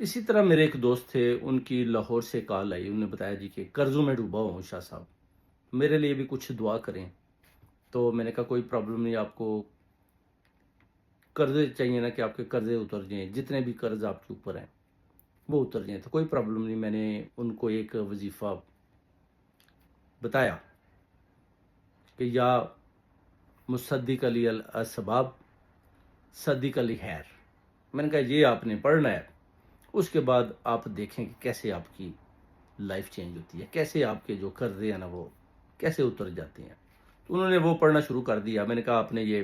اسی طرح میرے ایک دوست تھے، ان کی لاہور سے کال آئی، انہوں نے بتایا جی کہ قرضوں میں ڈوبا ہوں شاہ صاحب، میرے لیے بھی کچھ دعا کریں۔ تو میں نے کہا کوئی پرابلم نہیں، آپ کو قرضے چاہیے نا کہ آپ کے قرضے اتر جائیں، جتنے بھی قرض آپ کے اوپر ہیں وہ اتر جائیں، تو کوئی پرابلم نہیں۔ میں نے ان کو ایک وظیفہ بتایا کہ یا مصدق علی الاسباب صدیق علی خیر، میں نے کہا یہ آپ نے پڑھنا ہے، اس کے بعد آپ دیکھیں کہ کیسے آپ کی لائف چینج ہوتی ہے، کیسے آپ کے جو قرضے ہیں نا وہ کیسے اتر جاتے ہیں۔ تو انہوں نے وہ پڑھنا شروع کر دیا۔ میں نے کہا آپ نے یہ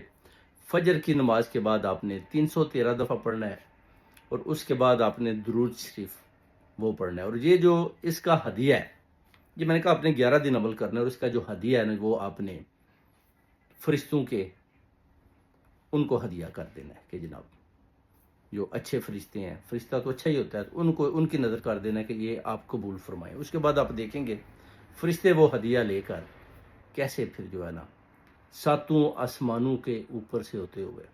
فجر کی نماز کے بعد آپ نے 313 دفعہ پڑھنا ہے، اور اس کے بعد آپ نے درود شریف وہ پڑھنا ہے، اور یہ جو اس کا ہدیہ ہے، یہ میں نے کہا آپ نے 11 دن عمل کرنا ہے، اور اس کا جو ہدیہ ہے نا وہ آپ نے فرشتوں کے ان کو ہدیہ کر دینا ہے کہ جناب جو اچھے فرشتے ہیں، فرشتہ تو اچھا ہی ہوتا ہے، ان کو ان کی نظر کر دینا کہ یہ آپ قبول فرمائیں۔ اس کے بعد آپ دیکھیں گے فرشتے وہ ہدیہ لے کر کیسے پھر جو ہے نا ساتوں آسمانوں کے اوپر سے ہوتے ہوئے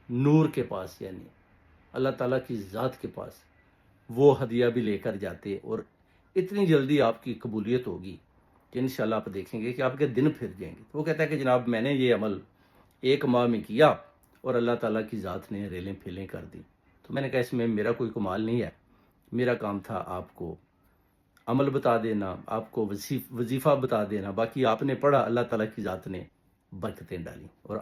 نور کے پاس، یعنی اللہ تعالیٰ کی ذات کے پاس وہ ہدیہ بھی لے کر جاتے، اور اتنی جلدی آپ کی قبولیت ہوگی کہ انشاءاللہ آپ دیکھیں گے کہ آپ کے دن پھر جائیں گے۔ تو وہ کہتا ہے کہ جناب میں نے یہ عمل 1 ماہ میں کیا اور اللہ تعالیٰ کی ذات نے ریلیں پھیلیں کر دی۔ تو میں نے کہا اس میں میرا کوئی کمال نہیں ہے، میرا کام تھا آپ کو عمل بتا دینا، آپ کو وظیفہ بتا دینا، باقی آپ نے پڑھا، اللہ تعالیٰ کی ذات نے برکتیں ڈالی، اور